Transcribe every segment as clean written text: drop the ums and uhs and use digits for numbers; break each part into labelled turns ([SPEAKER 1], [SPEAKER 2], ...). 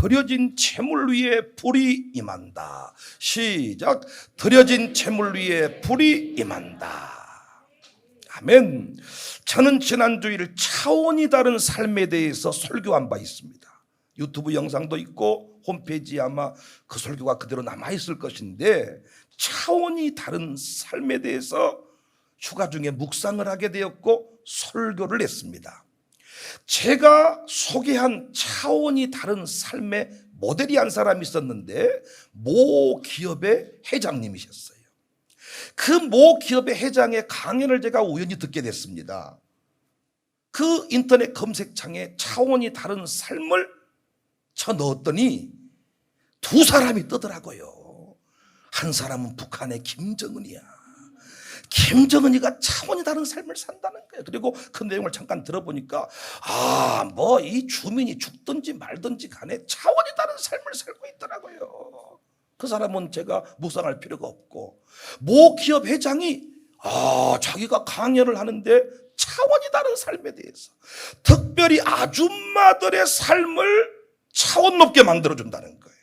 [SPEAKER 1] 드려진 제물 위에 불이 임한다. 시작. 드려진 제물 위에 불이 임한다. 아멘. 저는 지난 주일 차원이 다른 삶에 대해서 설교한 바 있습니다. 유튜브 영상도 있고 홈페이지에 아마 그 설교가 그대로 남아있을 것인데, 차원이 다른 삶에 대해서 휴가 중에 묵상을 하게 되었고 설교를 했습니다. 제가 소개한 차원이 다른 삶의 모델이 한 사람이 있었는데, 모 기업의 회장님이셨어요. 그 모 기업의 회장의 강연을 제가 우연히 듣게 됐습니다. 그 인터넷 검색창에 차원이 다른 삶을 쳐 넣었더니 두 사람이 뜨더라고요. 한 사람은 북한의 김정은이야. 김정은이가 차원이 다른 삶을 산다는 거예요. 그리고 그 내용을 잠깐 들어보니까 뭐 이 주민이 죽든지 말든지 간에 차원이 다른 삶을 살고 있더라고요. 그 사람은 제가 묵상할 필요가 없고, 모 기업 회장이 자기가 강연을 하는데 차원이 다른 삶에 대해서, 특별히 아줌마들의 삶을 차원 높게 만들어준다는 거예요.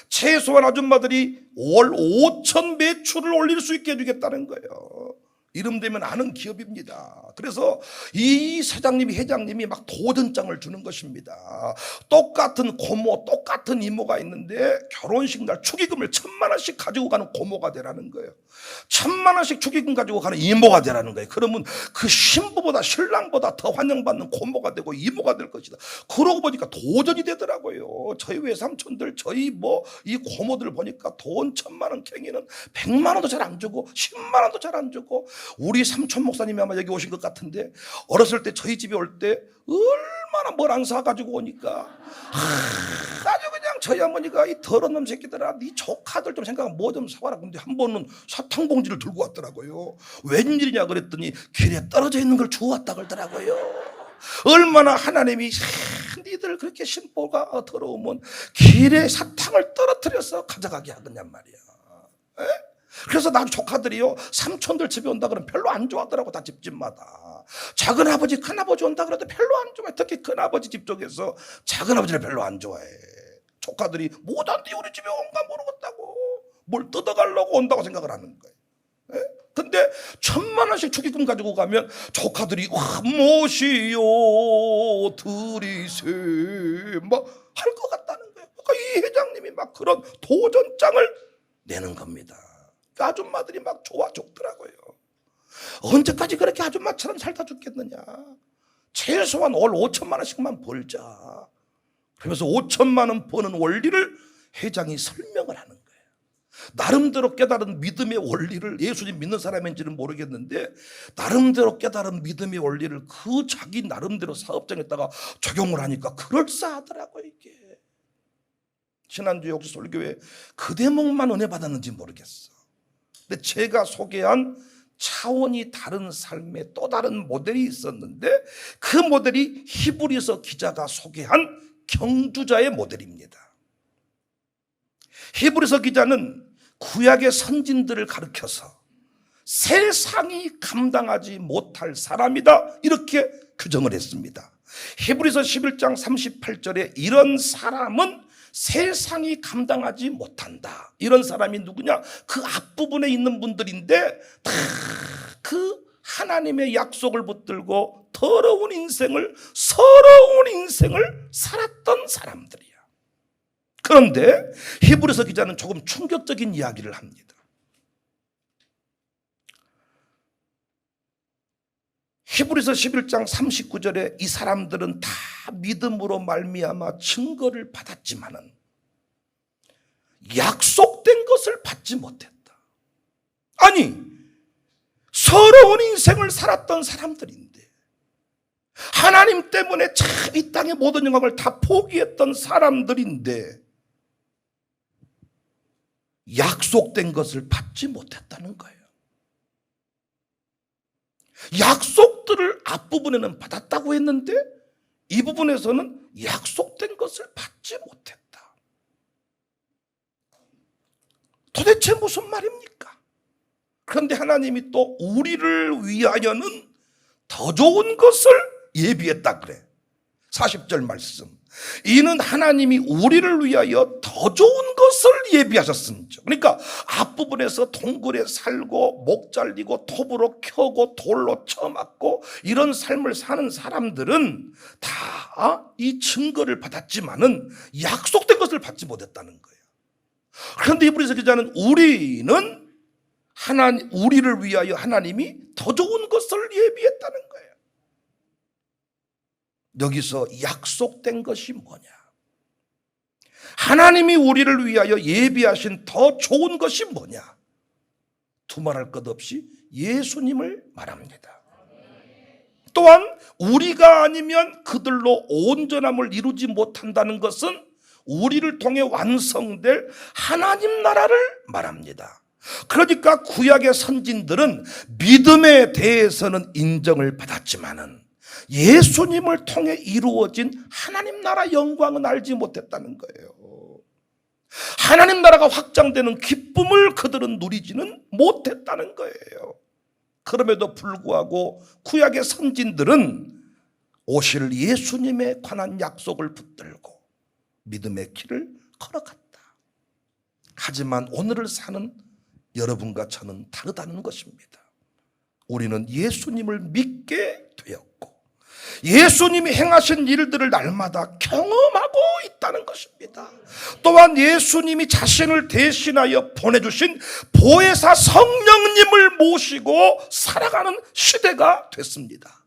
[SPEAKER 1] 최소한 아줌마들이 월 5천 매출을 올릴 수 있게 해주겠다는 거예요. 이름 되면 아는 기업입니다. 그래서 이 사장님이, 회장님이 막 도전장을 주는 것입니다. 똑같은 고모, 똑같은 이모가 있는데 결혼식 날 축의금을 1,000만 원씩 가지고 가는 고모가 되라는 거예요. 1,000만 원씩 축의금 가지고 가는 이모가 되라는 거예요. 그러면 그 신부보다 신랑보다 더 환영받는 고모가 되고 이모가 될 것이다. 그러고 보니까 도전이 되더라고요. 저희 외삼촌들, 저희 이 고모들 보니까 돈 1,000만 원 캥이는 100만 원도 잘 안 주고 10만 원도 잘 안 주고, 우리 삼촌 목사님이 아마 여기 오신 것 같은데, 어렸을 때 저희 집에 올 때 얼마나 뭘 안 사가지고 오니까 아주 그냥 저희 어머니가 이 더러운 놈 새끼들아, 네 조카들 좀 생각하면 뭐 좀 사와라. 근데 한 번은 사탕 봉지를 들고 왔더라고요. 웬일이냐 그랬더니 길에 떨어져 있는 걸 주워왔다 그러더라고요. 얼마나 하나님이 니들 그렇게 신보가 더러우면 길에 사탕을 떨어뜨려서 가져가게 하겠냔 말이야. 에? 그래서 나 조카들이요, 삼촌들 집에 온다 그러면 별로 안 좋아하더라고. 다 집집마다. 작은 아버지, 큰 아버지 온다 그래도 별로 안 좋아해. 특히 큰 아버지 집 쪽에서 작은 아버지를 별로 안 좋아해. 조카들이 못한데 우리 집에 온가 모르겠다고, 뭘 뜯어가려고 온다고 생각을 하는 거예요. 에? 근데 1,000만 원씩 축의금 가지고 가면 조카들이 무엇이요 들이세 막 할 것 같다는 거예요. 그러니까 이 회장님이 막 그런 도전장을 내는 겁니다. 아줌마들이 막 좋아 죽더라고요. 언제까지 그렇게 아줌마처럼 살다 죽겠느냐. 최소한 월 5천만 원씩만 벌자. 그러면서 5천만 원 버는 원리를 회장이 설명을 하는 거예요. 나름대로 깨달은 믿음의 원리를, 예수님 믿는 사람인지는 모르겠는데 나름대로 깨달은 믿음의 원리를 그 자기 나름대로 사업장에다가 적용을 하니까 그럴싸하더라고요. 이게 지난주에 혹시 설교에 그 대목만 은혜 받았는지 모르겠어. 근데 제가 소개한 차원이 다른 삶의 또 다른 모델이 있었는데, 그 모델이 히브리서 기자가 소개한 경주자의 모델입니다. 히브리서 기자는 구약의 선진들을 가르쳐서 세상이 감당하지 못할 사람이다, 이렇게 규정을 했습니다. 히브리서 11장 38절에 이런 사람은 세상이 감당하지 못한다. 이런 사람이 누구냐? 그 앞부분에 있는 분들인데 다 그 하나님의 약속을 붙들고 서러운 인생을 살았던 사람들이야. 그런데 히브리서 기자는 조금 충격적인 이야기를 합니다. 히브리서 11장 39절에 이 사람들은 다 믿음으로 말미암아 증거를 받았지만은 약속된 것을 받지 못했다. 아니, 서러운 인생을 살았던 사람들인데, 하나님 때문에 참 이 땅의 모든 영광을 다 포기했던 사람들인데 약속된 것을 받지 못했다는 거예요. 약속들을 앞부분에는 받았다고 했는데 이 부분에서는 약속된 것을 받지 못했다. 도대체 무슨 말입니까? 그런데 하나님이 또 우리를 위하여는 더 좋은 것을 예비했다 그래. 40절 말씀. 이는 하나님이 우리를 위하여 더 좋은 것을 예비하셨습니다. 그러니까 앞부분에서 동굴에 살고 목 잘리고 톱으로 켜고 돌로 쳐맞고 이런 삶을 사는 사람들은 다 이 증거를 받았지만은 약속된 것을 받지 못했다는 거예요. 그런데 히브리서 기자는 우리를 위하여 하나님이 더 좋은 것을 예비했다는 거예요. 여기서 약속된 것이 뭐냐? 하나님이 우리를 위하여 예비하신 더 좋은 것이 뭐냐? 두말할 것 없이 예수님을 말합니다. 또한 우리가 아니면 그들로 온전함을 이루지 못한다는 것은 우리를 통해 완성될 하나님 나라를 말합니다. 그러니까 구약의 선진들은 믿음에 대해서는 인정을 받았지만은 예수님을 통해 이루어진 하나님 나라 영광은 알지 못했다는 거예요. 하나님 나라가 확장되는 기쁨을 그들은 누리지는 못했다는 거예요. 그럼에도 불구하고 구약의 선진들은 오실 예수님에 관한 약속을 붙들고 믿음의 길을 걸어갔다. 하지만 오늘을 사는 여러분과 저는 다르다는 것입니다. 우리는 예수님을 믿게 되었고 예수님이 행하신 일들을 날마다 경험하고 있다는 것입니다. 또한 예수님이 자신을 대신하여 보내주신 보혜사 성령님을 모시고 살아가는 시대가 됐습니다.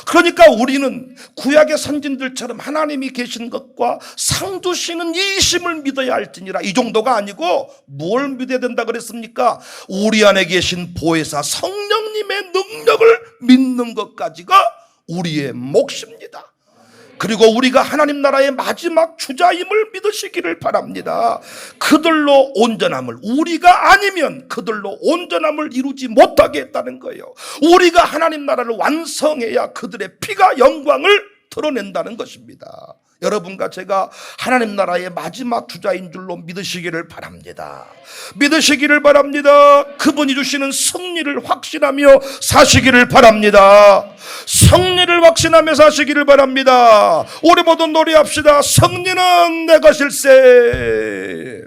[SPEAKER 1] 그러니까 우리는 구약의 선진들처럼 하나님이 계신 것과 상주시는 이심을 믿어야 할지니라. 이 정도가 아니고 뭘 믿어야 된다 그랬습니까? 우리 안에 계신 보혜사 성령님의 능력을 믿는 것까지가 우리의 몫입니다. 그리고 우리가 하나님 나라의 마지막 주자임을 믿으시기를 바랍니다. 그들로 온전함을, 우리가 아니면 그들로 온전함을 이루지 못하게 했다는 거예요. 우리가 하나님 나라를 완성해야 그들의 피가 영광을 드러낸다는 것입니다. 여러분과 제가 하나님 나라의 마지막 주자인 줄로 믿으시기를 바랍니다. 믿으시기를 바랍니다. 그분이 주시는 승리를 확신하며 사시기를 바랍니다. 승리를 확신하며 사시기를 바랍니다. 우리 모두 노래합시다. 승리는 내 것일세.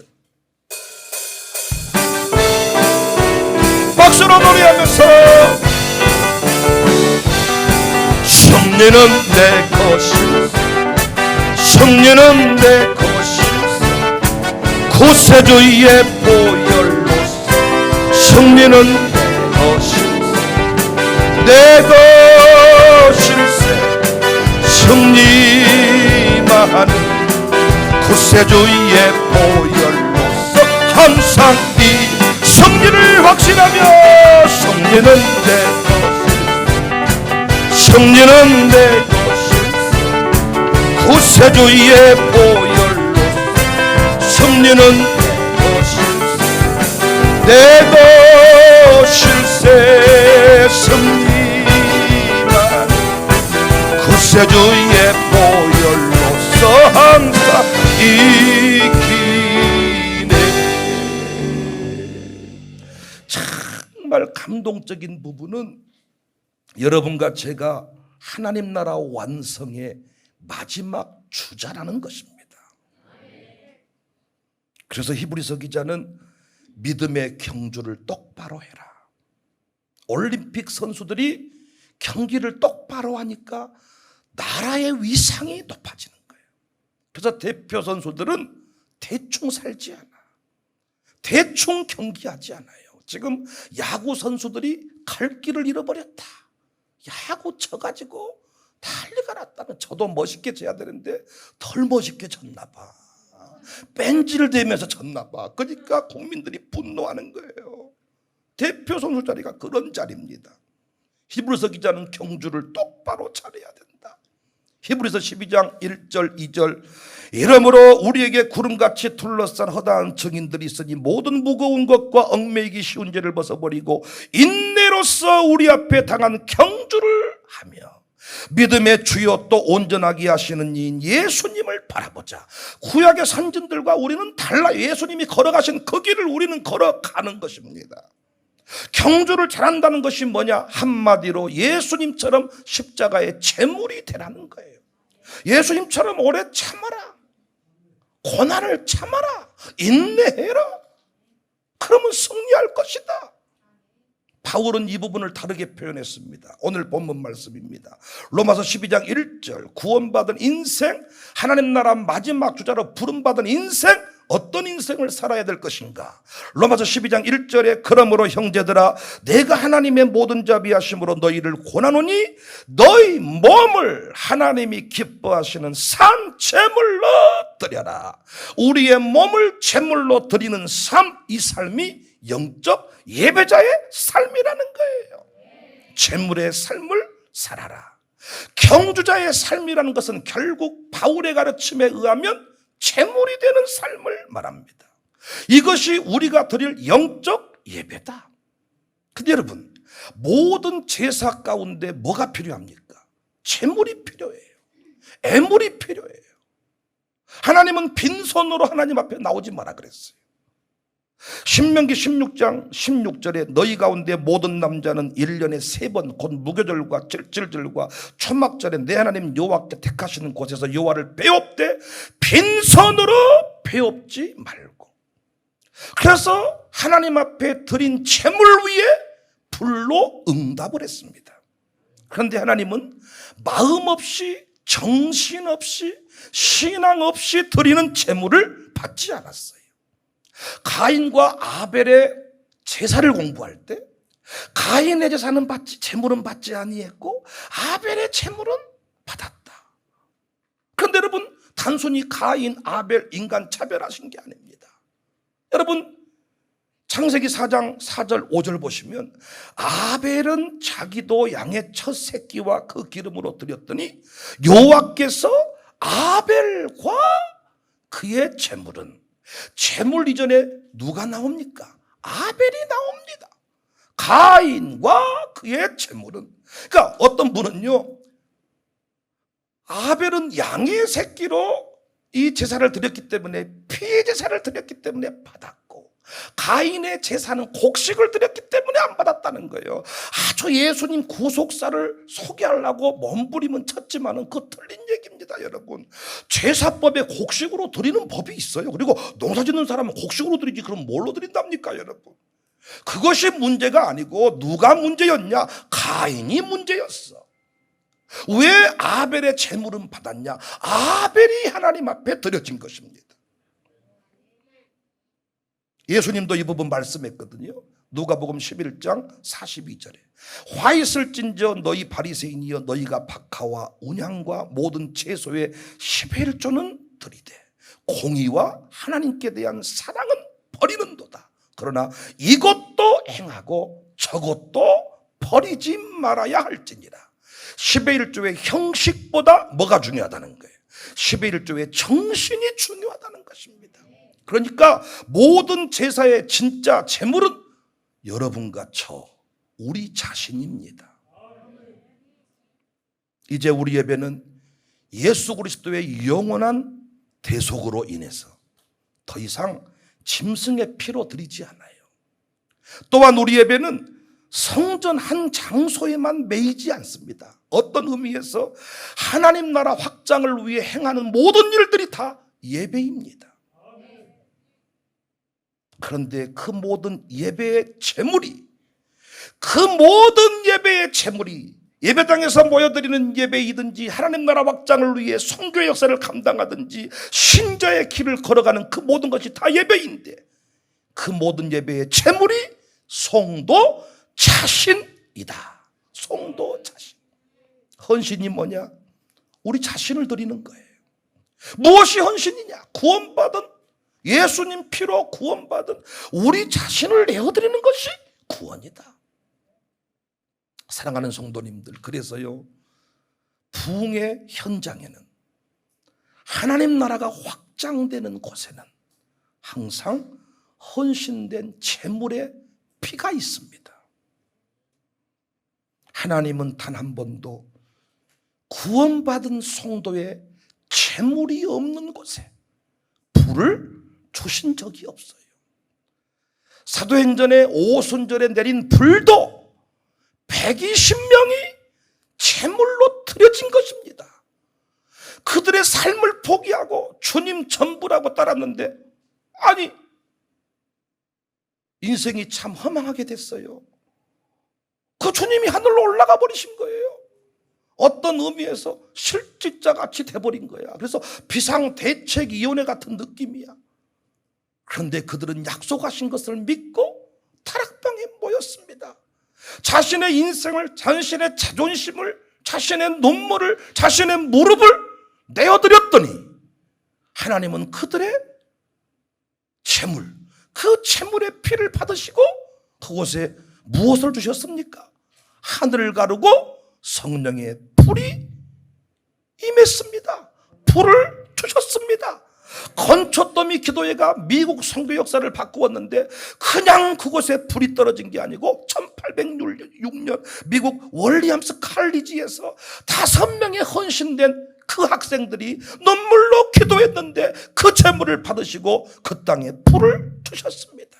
[SPEAKER 1] 박수로 노래하면서 승리는 내 것일세. 승리는 내 것일세. 구세주의 보혈로서 승리는 내 것일세. 내 것일세. 승리만 구세주의 보혈로서 항상 이 승리를 확신하며 승리는 내 것일세. 승리는 내 것일세. 구세주의 보혈로 승리는 내 것일세. 승리만 구세주의 보혈로서 항상 이기네. 정말 감동적인 부분은 여러분과 제가 하나님 나라 완성의 마지막 주자라는 것입니다. 그래서 히브리서 기자는 믿음의 경주를 똑바로 해라. 올림픽 선수들이 경기를 똑바로 하니까 나라의 위상이 높아지는 거예요. 그래서 대표 선수들은 대충 살지 않아. 대충 경기하지 않아요. 지금 야구 선수들이 갈 길을 잃어버렸다. 야구 쳐가지고 난리가 났다는. 저도 멋있게 져야 되는데 덜 멋있게 졌나 봐. 뺀지를 대면서 졌나 봐. 그러니까 국민들이 분노하는 거예요. 대표 선수 자리가 그런 자리입니다. 히브리서 기자는 경주를 똑바로 차려야 된다. 히브리서 12장 1절 2절 이러므로 우리에게 구름같이 둘러싼 허다한 증인들이 있으니 모든 무거운 것과 얽매이기 쉬운 죄를 벗어버리고 인내로서 우리 앞에 당한 경주를 하며 믿음의 주요 또 온전하게 하시는 이인 예수님을 바라보자. 구약의 선진들과 우리는 달라요. 예수님이 걸어가신 그 길을 우리는 걸어가는 것입니다. 경주를 잘한다는 것이 뭐냐? 한마디로 예수님처럼 십자가의 제물이 되라는 거예요. 예수님처럼 오래 참아라. 고난을 참아라. 인내해라. 그러면 승리할 것이다. 바울은 이 부분을 다르게 표현했습니다. 오늘 본문 말씀입니다. 로마서 12장 1절, 구원받은 인생, 하나님 나라 마지막 주자로 부름받은 인생, 어떤 인생을 살아야 될 것인가? 로마서 12장 1절에 그러므로 형제들아 내가 하나님의 모든 자비하심으로 너희를 권하노니 너희 몸을 하나님이 기뻐하시는 산 제물로 드려라. 우리의 몸을 제물로 드리는 삶, 이 삶이 영적 예배자의 삶이라는 거예요. 제물의 삶을 살아라. 경주자의 삶이라는 것은 결국 바울의 가르침에 의하면 제물이 되는 삶을 말합니다. 이것이 우리가 드릴 영적 예배다. 근데 여러분, 모든 제사 가운데 뭐가 필요합니까? 제물이 필요해요. 애물이 필요해요. 하나님은 빈손으로 하나님 앞에 나오지 마라 그랬어요. 신명기 16장 16절에 너희 가운데 모든 남자는 1년에 3번 곧 무교절과 찔찔절과 초막절에 내 하나님 여호와께 택하시는 곳에서 여호와를 배웁되 빈손으로 배웁지 말고. 그래서 하나님 앞에 드린 제물 위에 불로 응답을 했습니다. 그런데 하나님은 마음 없이 정신 없이 신앙 없이 드리는 제물을 받지 않았어요. 가인과 아벨의 제사를 공부할 때 가인의 제사는 제물은 받지 아니했고 아벨의 제물은 받았다. 그런데 여러분, 단순히 가인, 아벨, 인간 차별하신 게 아닙니다. 여러분, 창세기 4장 4절 5절 보시면 아벨은 자기도 양의 첫 새끼와 그 기름으로 드렸더니 여호와께서 아벨과 그의 제물은, 제물 이전에 누가 나옵니까? 아벨이 나옵니다. 가인과 그의 제물은. 그러니까 어떤 분은요, 아벨은 양의 새끼로 이 제사를 드렸기 때문에, 피의 제사를 드렸기 때문에 받았고, 가인의 제사는 곡식을 드렸기 때문에 안 받았다는 거예요. 아주 예수님 구속사를 소개하려고 몸부림은 쳤지만은 그거 틀린 얘기입니다, 여러분. 제사법에 곡식으로 드리는 법이 있어요. 그리고 농사 짓는 사람은 곡식으로 드리지 그럼 뭘로 드린답니까, 여러분? 그것이 문제가 아니고 누가 문제였냐? 가인이 문제였어. 왜 아벨의 제물은 받았냐? 아벨이 하나님 앞에 드려진 것입니다. 예수님도 이 부분 말씀했거든요. 누가복음 11장 42절에 화 있을진저 너희 바리새인이여 너희가 박하와 운향과 모든 채소의 10회 1조는 드리되 공의와 하나님께 대한 사랑은 버리는도다. 그러나 이것도 행하고 저것도 버리지 말아야 할지니라. 10회 1조의 형식보다 뭐가 중요하다는 거예요? 10회 1조의 정신이 중요하다는 것입니다. 그러니까 모든 제사의 진짜 제물은 여러분과 저, 우리 자신입니다. 이제 우리 예배는 예수 그리스도의 영원한 대속으로 인해서 더 이상 짐승의 피로 드리지 않아요. 또한 우리 예배는 성전 한 장소에만 매이지 않습니다. 어떤 의미에서 하나님 나라 확장을 위해 행하는 모든 일들이 다 예배입니다. 그런데 그 모든 예배의 제물이, 예배당에서 모여드리는 예배이든지 하나님 나라 확장을 위해 선교의 역사를 감당하든지 신자의 길을 걸어가는 그 모든 것이 다 예배인데, 그 모든 예배의 제물이 성도 자신이다. 성도 자신. 헌신이 뭐냐? 우리 자신을 드리는 거예요. 무엇이 헌신이냐? 구원받은, 예수님 피로 구원받은 우리 자신을 내어드리는 것이 구원이다. 사랑하는 성도님들, 그래서요, 부흥의 현장에는, 하나님 나라가 확장되는 곳에는 항상 헌신된 제물의 피가 있습니다. 하나님은 단 한 번도 구원받은 성도의 제물이 없는 곳에 불을 주신 적이 없어요. 사도행전의 오순절에 내린 불도 120명이 제물로 드려진 것입니다. 그들의 삶을 포기하고 주님 전부라고 따랐는데, 아니 인생이 참 허망하게 됐어요. 그 주님이 하늘로 올라가 버리신 거예요. 어떤 의미에서 실직자같이 돼버린 거야. 그래서 비상대책위원회 같은 느낌이야. 그런데 그들은 약속하신 것을 믿고 타락방에 모였습니다. 자신의 인생을, 자신의 자존심을, 자신의 눈물을, 자신의 무릎을 내어드렸더니 하나님은 그들의 재물, 그 재물의 피를 받으시고 그곳에 무엇을 주셨습니까? 하늘을 가르고 성령의 불이 임했습니다. 불을 주셨습니다. 건초더미 기도회가 미국 선교 역사를 바꾸었는데 그냥 그곳에 불이 떨어진 게 아니고 1806년 미국 월리엄스 칼리지에서 5명의 헌신된 그 학생들이 눈물로 기도했는데 그 재물을 받으시고 그 땅에 불을 주셨습니다.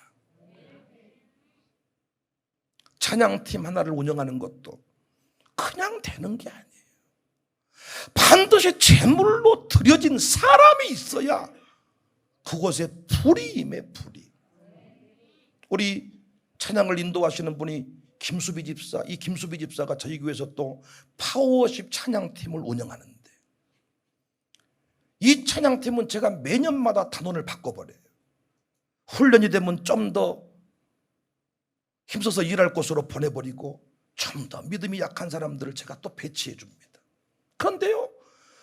[SPEAKER 1] 찬양팀 하나를 운영하는 것도 그냥 되는 게 아니에요. 반드시 제물로 드려진 사람이 있어야 그곳에 불이 임해. 불이. 우리 찬양을 인도하시는 분이 김수비 집사, 이 김수비 집사가 저희 교회에서 또 파워십 찬양팀을 운영하는데 이 찬양팀은 제가 매년마다 단원을 바꿔버려요. 훈련이 되면 좀 더 힘써서 일할 곳으로 보내버리고 좀 더 믿음이 약한 사람들을 제가 또 배치해 줍니다. 그런데요,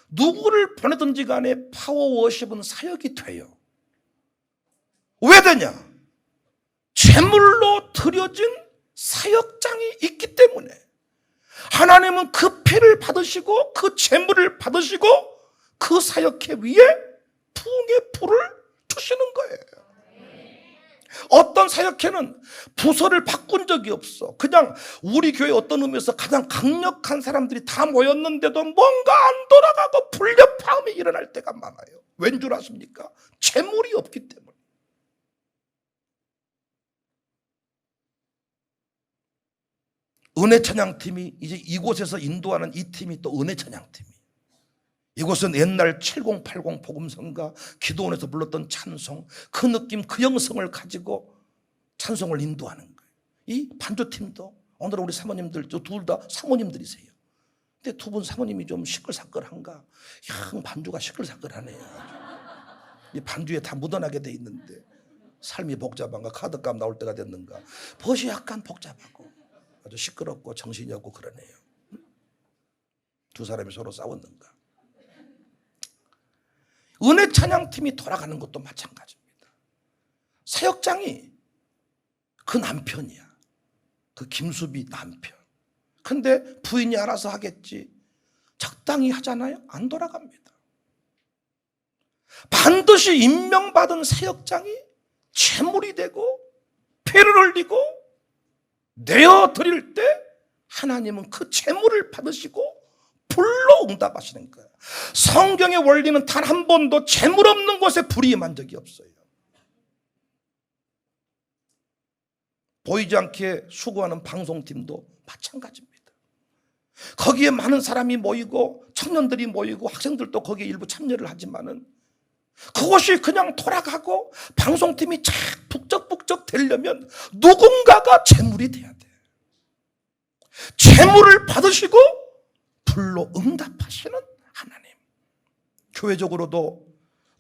[SPEAKER 1] 누구를 보내든지 간에 파워워십은 사역이 돼요. 왜 되냐? 제물로 드려진 사역장이 있기 때문에 하나님은 그 피를 받으시고 그 제물을 받으시고 그 사역회 위에 부흥의 불을 주시는 거예요. 어떤 사역회는 부서를 바꾼 적이 없어. 그냥 우리 교회 어떤 의미에서 가장 강력한 사람들이 다 모였는데도 뭔가 안 돌아가고 불협화음이 일어날 때가 많아요. 왠 줄 아십니까? 재물이 없기 때문에. 은혜 찬양팀이 이제 이곳에서 인도하는 이 팀이 또 은혜 찬양팀이에요. 이곳은 옛날 7080 복음성가 기도원에서 불렀던 찬송, 그 느낌, 그 영성을 가지고 찬송을 인도하는 거예요. 이 반주팀도 오늘은 우리 사모님들 둘 다 사모님들이세요. 근데 두 분 사모님이 좀 시끌사끌한가? 야, 반주가 시끌사끌하네요. 이 반주에 다 묻어나게 돼 있는데 삶이 복잡한가? 카드값 나올 때가 됐는가? 벗이 약간 복잡하고 아주 시끄럽고 정신이 없고 그러네요. 두 사람이 서로 싸웠는가? 은혜 찬양팀이 돌아가는 것도 마찬가지입니다. 사역장이 그 남편이야. 그 김수비 남편. 근데 부인이 알아서 하겠지. 적당히 하잖아요. 안 돌아갑니다. 반드시 임명받은 사역장이 재물이 되고 피를 흘리고 내어드릴 때 하나님은 그 재물을 받으시고 불로 응답하시는 거예요. 성경의 원리는 단 한 번도 재물 없는 곳에 불이 임한 적이 없어요. 보이지 않게 수고하는 방송팀도 마찬가지입니다. 거기에 많은 사람이 모이고 청년들이 모이고 학생들도 거기에 일부 참여를 하지만은 그것이 그냥 돌아가고 방송팀이 착 북적북적 되려면 누군가가 재물이 돼야 돼. 재물을 받으시고 불로 응답하시는 하나님. 교회적으로도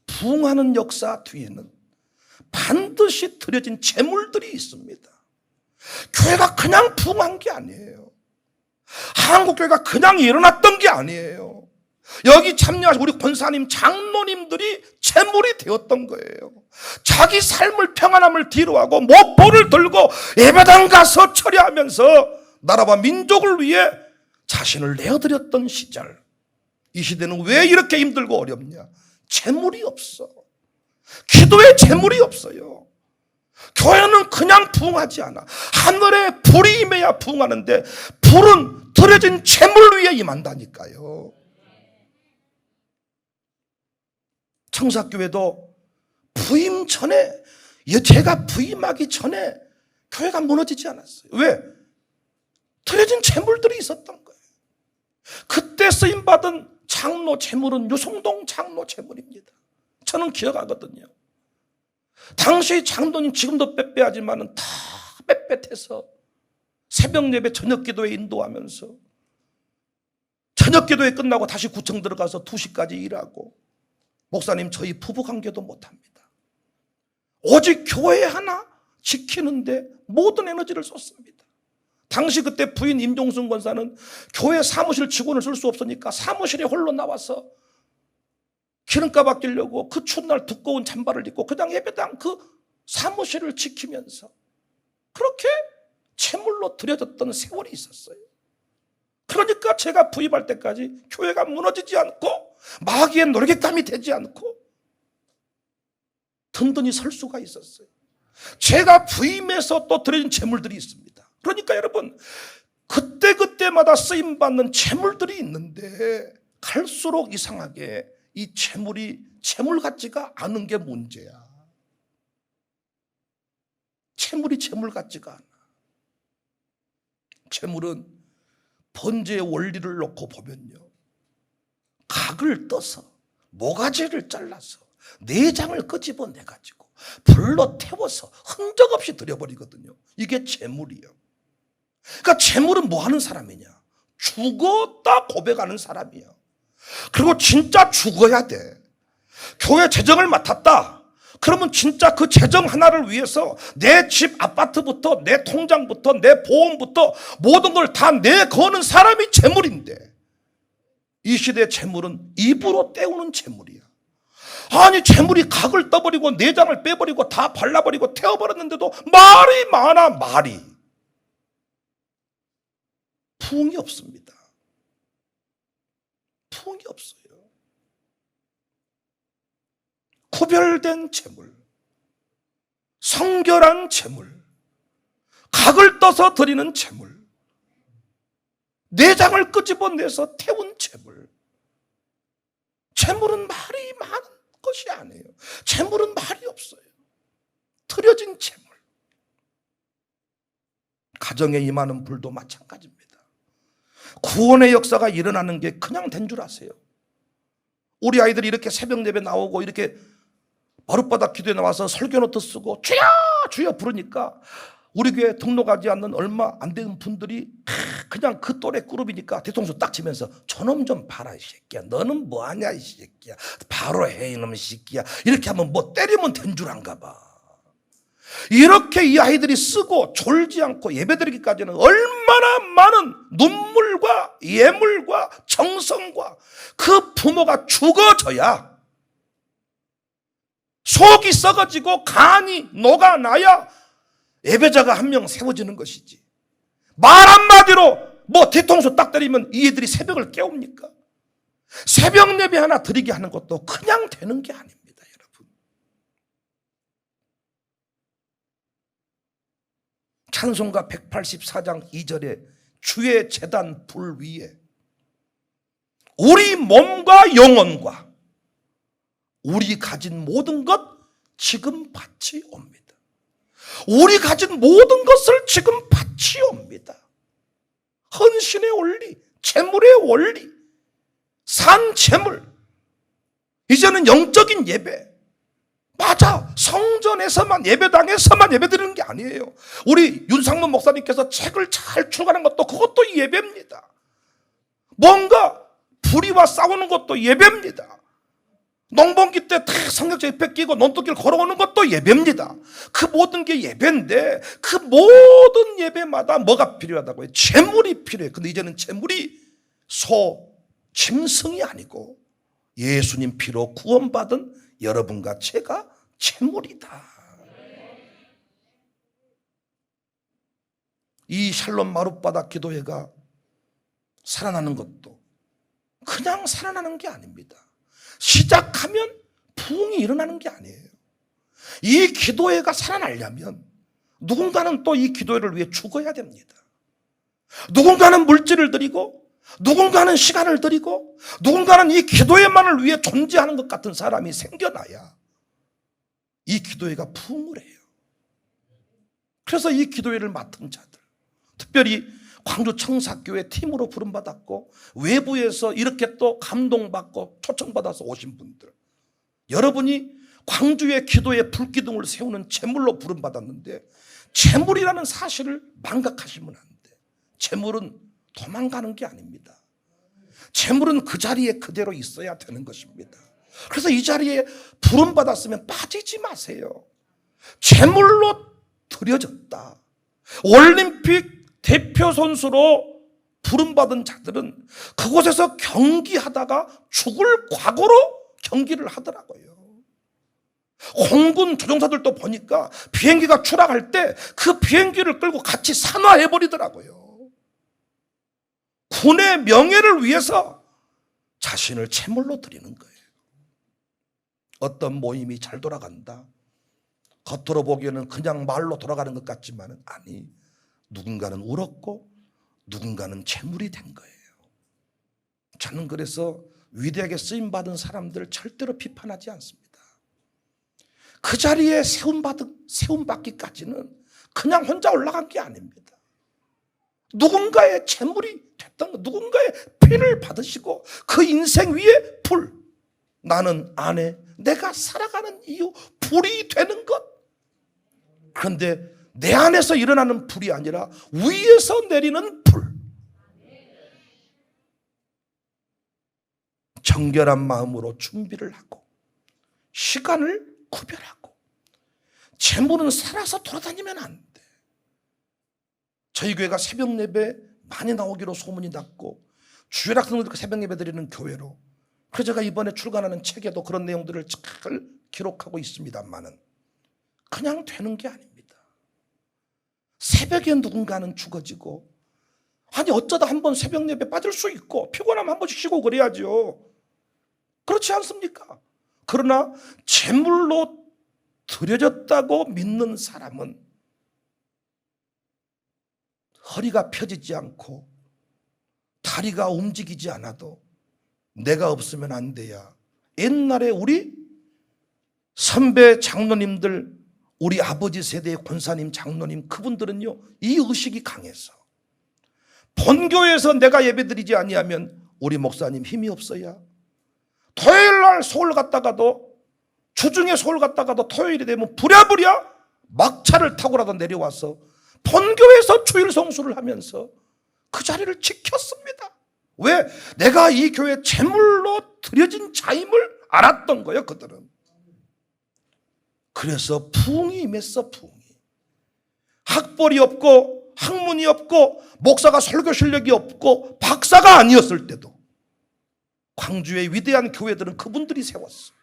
[SPEAKER 1] 부흥하는 역사 뒤에는 반드시 드려진 재물들이 있습니다. 교회가 그냥 부흥한 게 아니에요. 한국교회가 그냥 일어났던 게 아니에요. 여기 참여하신 우리 권사님, 장로님들이 재물이 되었던 거예요. 자기 삶을 평안함을 뒤로하고 목보를 들고 예배당 가서 처리하면서 나라와 민족을 위해 자신을 내어드렸던 시절. 이 시대는 왜 이렇게 힘들고 어렵냐? 재물이 없어. 기도에 재물이 없어요. 교회는 그냥 부흥하지 않아. 하늘에 불이 임해야 부흥하는데 불은 드려진 재물 위에 임한다니까요. 청사교회도 부임 전에, 제가 부임하기 전에 교회가 무너지지 않았어요. 왜? 드려진 재물들이 있었던 거예요. 그때 쓰임받은 장로 재물은 유성동 장로 재물입니다. 저는 기억하거든요. 당시 장로님 지금도 빼빼하지만은 다 빽빽해서 새벽 예배 저녁 기도에 인도하면서 저녁 기도에 끝나고 다시 구청 들어가서 2시까지 일하고, 목사님 저희 부부 관계도 못합니다. 오직 교회 하나 지키는데 모든 에너지를 쏟습니다. 당시 그때 부인 임종순 권사는 교회 사무실 직원을 쓸 수 없으니까 사무실에 홀로 나와서 기름값 아끼려고 그 추운 날 두꺼운 잠바를 입고 그냥 예배당 그 사무실을 지키면서 그렇게 채물로 드려졌던 세월이 있었어요. 그러니까 제가 부임할 때까지 교회가 무너지지 않고 마귀의 놀개감이 되지 않고 든든히 설 수가 있었어요. 제가 부임해서 또 드려진 재물들이 있습니다. 그러니까 여러분, 그때그때마다 쓰임받는 재물들이 있는데 갈수록 이상하게 이 재물이 재물 같지가 않은 게 문제야. 재물이 재물 같지가 않아. 재물은 번제의 원리를 놓고 보면요, 각을 떠서 모가지를 잘라서 내장을 끄집어내가지고 불로 태워서 흔적 없이 드려버리거든요. 이게 재물이에요. 그러니까 재물은 뭐 하는 사람이냐? 죽었다 고백하는 사람이에요. 그리고 진짜 죽어야 돼. 교회 재정을 맡았다. 그러면 진짜 그 재정 하나를 위해서 내 집 아파트부터 내 통장부터 내 보험부터 모든 걸 다 내거는 사람이 재물인데, 이 시대의 재물은 입으로 때우는 재물이야. 아니 재물이 각을 떠버리고 내장을 빼버리고 다 발라버리고 태워버렸는데도 말이 많아. 말이 부흥이 없습니다. 부흥이 없어요. 구별된 재물, 성결한 재물, 각을 떠서 드리는 재물, 내장을 끄집어내서 태운 재물. 재물은 말이 많은 것이 아니에요. 재물은 말이 없어요. 드려진 재물. 가정에 임하는 불도 마찬가지입니다. 구원의 역사가 일어나는 게 그냥 된 줄 아세요? 우리 아이들이 이렇게 새벽 예배 나오고 이렇게 마룻바닥 기도에 나와서 설교 노트 쓰고 주여 주여 부르니까 우리 교회 등록하지 않는 얼마 안 되는 분들이 그냥 그 또래 그룹이니까 뒤통수 딱 치면서 저놈 좀 봐라 이 새끼야, 너는 뭐하냐 이 새끼야, 바로 해 이놈 새끼야, 이렇게 하면 뭐 때리면 된 줄 안가 봐. 이렇게 이 아이들이 쓰고 졸지 않고 예배드리기까지는 얼마나 많은 눈물과 예물과 정성과 그 부모가 죽어져야, 속이 썩어지고 간이 녹아나야 예배자가 한 명 세워지는 것이지. 말 한마디로 뭐 뒤통수 딱 때리면 이 애들이 새벽을 깨웁니까? 새벽 예배 하나 드리게 하는 것도 그냥 되는 게 아닙니다, 여러분. 찬송가 184장 2절에 주의 제단 불 위에 우리 몸과 영혼과 우리 가진 모든 것 지금 바치 옵니다. 우리 가진 모든 것을 지금 바치 옵니다. 헌신의 원리, 재물의 원리, 산 재물. 이제는 영적인 예배. 맞아, 성전에서만 예배당에서만 예배드리는 게 아니에요. 우리 윤상문 목사님께서 책을 잘 출간한 것도 그것도 예배입니다. 뭔가 불의와 싸우는 것도 예배입니다. 농번기 때 다 성경책 옆에 끼고 논두길 걸어오는 것도 예배입니다. 그 모든 게 예배인데 그 모든 예배마다 뭐가 필요하다고요? 재물이 필요해요. 근데 이제는 재물이 짐승이 아니고 예수님 피로 구원받은 여러분과 제가 재물이다. 이 샬롬 마룻바닥 기도회가 살아나는 것도 그냥 살아나는 게 아닙니다. 시작하면 부흥이 일어나는 게 아니에요. 이 기도회가 살아나려면 누군가는 또 이 기도회를 위해 죽어야 됩니다. 누군가는 물질을 드리고, 누군가는 시간을 드리고, 누군가는 이 기도회만을 위해 존재하는 것 같은 사람이 생겨나야 이 기도회가 부흥을 해요. 그래서 이 기도회를 맡은 자들, 특별히 광주 청사교회 팀으로 부름받았고 외부에서 이렇게 또 감동받고 초청받아서 오신 분들, 여러분이 광주의 기도의 불기둥을 세우는 제물로 부름받았는데 제물이라는 사실을 망각하시면 안 돼. 제물은 도망가는 게 아닙니다. 제물은 그 자리에 그대로 있어야 되는 것입니다. 그래서 이 자리에 부름받았으면 빠지지 마세요. 제물로 드려졌다. 올림픽 대표 선수로 부름받은 자들은 그곳에서 경기하다가 죽을 각오로 경기를 하더라고요. 공군 조종사들도 보니까 비행기가 추락할 때 그 비행기를 끌고 같이 산화해버리더라고요. 군의 명예를 위해서 자신을 제물로 드리는 거예요. 어떤 모임이 잘 돌아간다, 겉으로 보기에는 그냥 말로 돌아가는 것 같지만 아니, 누군가는 울었고 누군가는 제물이 된 거예요. 저는 그래서 위대하게 쓰임받은 사람들을 절대로 비판하지 않습니다. 그 자리에 세움받기까지는 그냥 혼자 올라간 게 아닙니다. 누군가의 제물이 됐던 것, 누군가의 피를 받으시고 그 인생 위에 불, 나는 안에 내가 살아가는 이유, 불이 되는 것. 그런데 내 안에서 일어나는 불이 아니라 위에서 내리는 불. 정결한 마음으로 준비를 하고 시간을 구별하고, 제물은 살아서 돌아다니면 안 돼. 저희 교회가 새벽 예배 많이 나오기로 소문이 났고 주일 학생들 새벽 예배 드리는 교회로, 그래서 제가 이번에 출간하는 책에도 그런 내용들을 잘 기록하고 있습니다만은 그냥 되는 게 아닙니다. 새벽에 누군가는 죽어지고, 아니 어쩌다 한번 새벽 예배 빠질 수 있고 피곤하면 한 번씩 쉬고 그래야죠. 그렇지 않습니까? 그러나 제물로 드려졌다고 믿는 사람은 허리가 펴지지 않고 다리가 움직이지 않아도 내가 없으면 안 돼야. 옛날에 우리 선배 장로님들, 우리 아버지 세대의 권사님, 장로님, 그분들은요 이 의식이 강해서 본교에서 내가 예배드리지 아니하면 우리 목사님 힘이 없어야, 토요일날 서울 갔다가도, 주중에 서울 갔다가도 토요일이 되면 부랴부랴 막차를 타고라도 내려와서 본교에서 주일 성수를 하면서 그 자리를 지켰습니다. 왜? 내가 이 교회 제물로 드려진 자임을 알았던 거예요, 그들은. 그래서 부흥이 임했어, 부흥이. 학벌이 없고 학문이 없고 목사가 설교 실력이 없고 박사가 아니었을 때도 광주의 위대한 교회들은 그분들이 세웠어.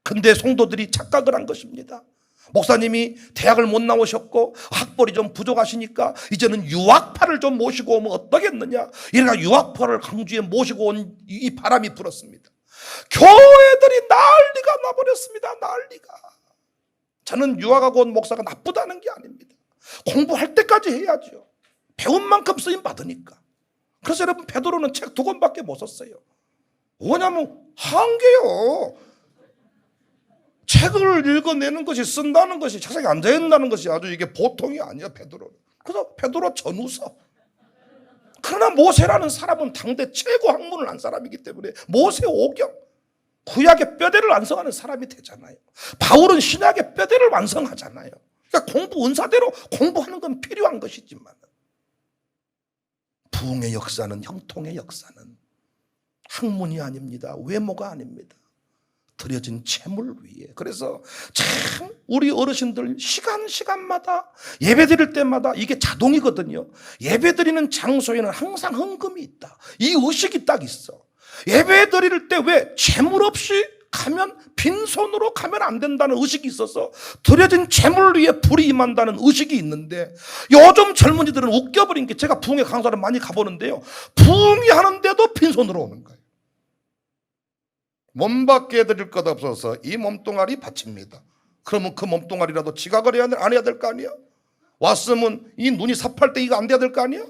[SPEAKER 1] 근데 성도들이 착각을 한 것입니다. 목사님이 대학을 못 나오셨고 학벌이 좀 부족하시니까 이제는 유학파를 좀 모시고 오면 어떠겠느냐, 이래가 유학파를 광주에 모시고 온 이 바람이 불었습니다. 교회들이 난리가 나버렸습니다. 난리가. 저는 유학하고 온 목사가 나쁘다는 게 아닙니다. 공부할 때까지 해야죠. 배운 만큼 쓰임 받으니까. 그래서 여러분, 베드로는 책 2권밖에 못 썼어요. 뭐냐면 한계요. 책을 읽어내는 것이, 쓴다는 것이, 책상에 앉아있다는 것이 아주 이게 보통이 아니야, 베드로. 그래서 베드로 전후서. 그러나 모세라는 사람은 당대 최고 학문을 한 사람이기 때문에 모세오경, 구약의 뼈대를 완성하는 사람이 되잖아요. 바울은 신약의 뼈대를 완성하잖아요. 그러니까 공부 은사대로 공부하는 건 필요한 것이지만 부흥의 역사는, 형통의 역사는 학문이 아닙니다. 외모가 아닙니다. 드려진 채물 위에. 그래서 참 우리 어르신들 시간마다 예배 드릴 때마다 이게 자동이거든요. 예배 드리는 장소에는 항상 헌금이 있다. 이 의식이 딱 있어. 예배 드릴 때 왜 채물 없이 가면, 빈손으로 가면 안 된다는 의식이 있어서 드려진 채물 위에 불이 임한다는 의식이 있는데, 요즘 젊은이들은 웃겨버린 게, 제가 부흥회 강사를 많이 가보는데요, 부흥회 하는데도 빈손으로 오는 거예요. 몸밖에 드릴 것 없어서 이 몸뚱아리 바칩니다. 그러면 그 몸뚱아리라도 지각을 해야 안 해야 될 거 아니야? 왔으면 이 눈이 삽할 때 이거 안 돼야 될 거 아니야?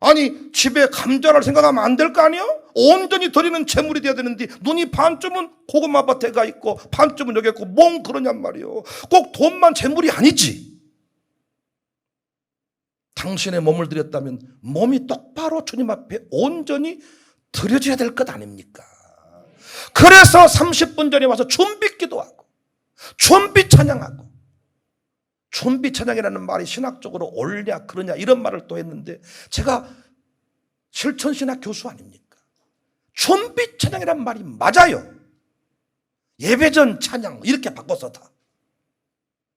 [SPEAKER 1] 아니 집에 감자를 생각하면 안 될 거 아니야? 온전히 드리는 재물이 돼야 되는데 눈이 반쯤은 고구마밭에 가 있고 반쯤은 여기 있고 뭔 그러냔 말이요. 꼭 돈만 재물이 아니지. 당신의 몸을 드렸다면 몸이 똑바로 주님 앞에 온전히 드려져야 될 것 아닙니까? 그래서 30분 전에 와서 준비 기도하고 준비 찬양하고, 준비 찬양이라는 말이 신학적으로 옳냐 그러냐 이런 말을 또 했는데, 제가 실천신학 교수 아닙니까? 준비 찬양이라는 말이 맞아요. 예배 전 찬양 이렇게 바꿔서 다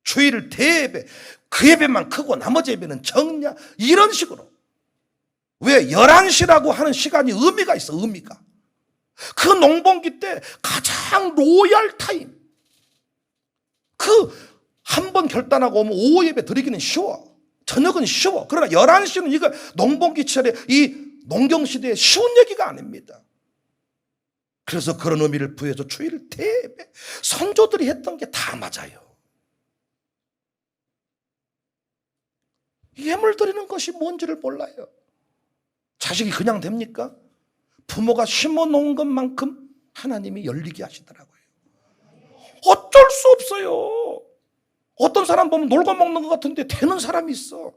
[SPEAKER 1] 주일을 대예배, 그 예배만 크고 나머지 예배는 적냐 이런 식으로. 왜? 11시라고 하는 시간이 의미가 있어. 의미가 그 농번기 때 가장 로얄 타임, 그 한 번 결단하고 오면 오후 예배 드리기는 쉬워. 저녁은 쉬워. 그러나 11시는 이거 농번기철에 이 농경시대에 쉬운 얘기가 아닙니다. 그래서 그런 의미를 부여해서 주일 대예배, 선조들이 했던 게 다 맞아요. 예물 드리는 것이 뭔지를 몰라요. 자식이 그냥 됩니까? 부모가 심어놓은 것만큼 하나님이 열리게 하시더라고요. 어쩔 수 없어요. 어떤 사람 보면 놀고 먹는 것 같은데 되는 사람이 있어.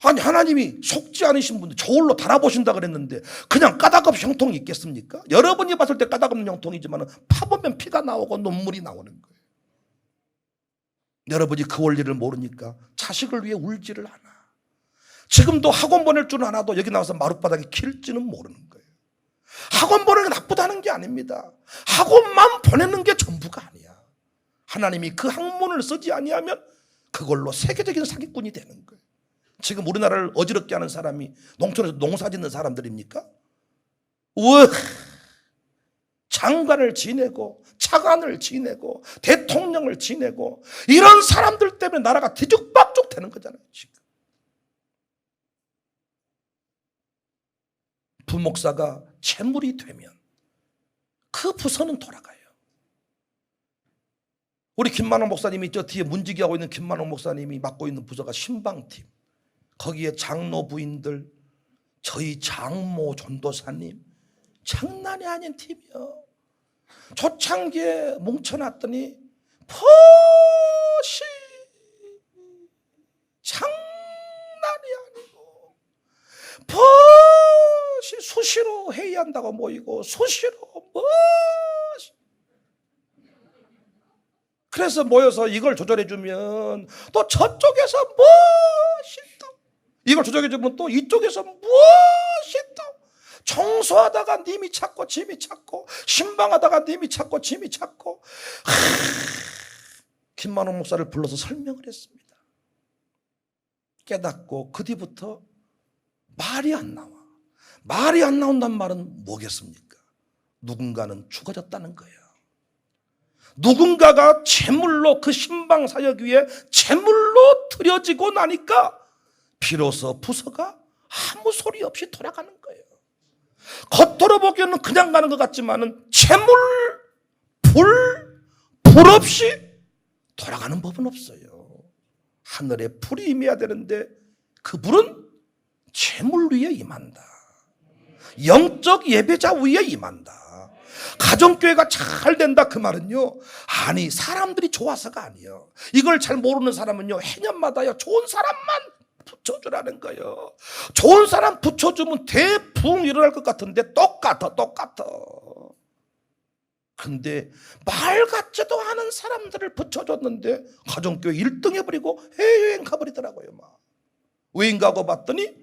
[SPEAKER 1] 아니, 하나님이 속지 않으신 분들 저울로 달아보신다 그랬는데 그냥 까닭없이 형통이 있겠습니까? 여러분이 봤을 때 까닭없는 형통이지만 파보면 피가 나오고 눈물이 나오는 거예요. 여러분이 그 원리를 모르니까 자식을 위해 울지를 않아. 지금도 학원 보낼 줄 알아도 여기 나와서 마룻바닥에 kil지는 모르는 거예요. 학원 보내는 게 나쁘다는 게 아닙니다. 학원만 보내는 게 전부가 아니야. 하나님이 그 학문을 쓰지 아니하면 그걸로 세계적인 사기꾼이 되는 거예요. 지금 우리나라를 어지럽게 하는 사람이 농촌에서 농사 짓는 사람들입니까? 우와, 장관을 지내고 차관을 지내고 대통령을 지내고 이런 사람들 때문에 나라가 뒤죽박죽 되는 거잖아요. 지금 부목사가 채물이 되면 그 부서는 돌아가요. 우리 김만호 목사님이 저 뒤에 문지기 하고 있는 김만호 목사님이 맡고 있는 부서가 신방팀, 거기에 장로 부인들, 저희 장모 전도사님, 장난이 아닌 팀이요. 초창기에 뭉쳐놨더니 퍼시 장난이 아니고 퍼시 수시로 회의한다고 모이고 수시로 그래서 모여서 이걸 조절해주면 또 저쪽에서 무엇이 또 이걸 조절해주면 또 이쪽에서 무엇이 또 청소하다가 님이 찾고 짐이 찾고 신방하다가 님이 찾고 짐이 찾고. 김만호 목사를 불러서 설명을 했습니다. 깨닫고 그 뒤부터 말이 안 나와. 말이 안 나온다는 말은 뭐겠습니까? 누군가는 죽어졌다는 거예요. 누군가가 제물로 그 신방 사역 위에 제물로 드려지고 나니까 비로소 부서가 아무 소리 없이 돌아가는 거예요. 겉으로 보기에는 그냥 가는 것 같지만은 제물, 불 없이 돌아가는 법은 없어요. 하늘에 불이 임해야 되는데 그 불은 제물 위에 임한다. 영적 예배자 위에 임한다. 가정교회가 잘 된다 그 말은요, 아니 사람들이 좋아서가 아니에요. 이걸 잘 모르는 사람은요, 해년마다요 좋은 사람만 붙여주라는 거예요. 좋은 사람 붙여주면 대부흥 일어날 것 같은데 똑같아. 근데 말 같지도 않은 사람들을 붙여줬는데 가정교회 1등 해버리고 해외여행 가버리더라고요. 막 왜인가 하고 봤더니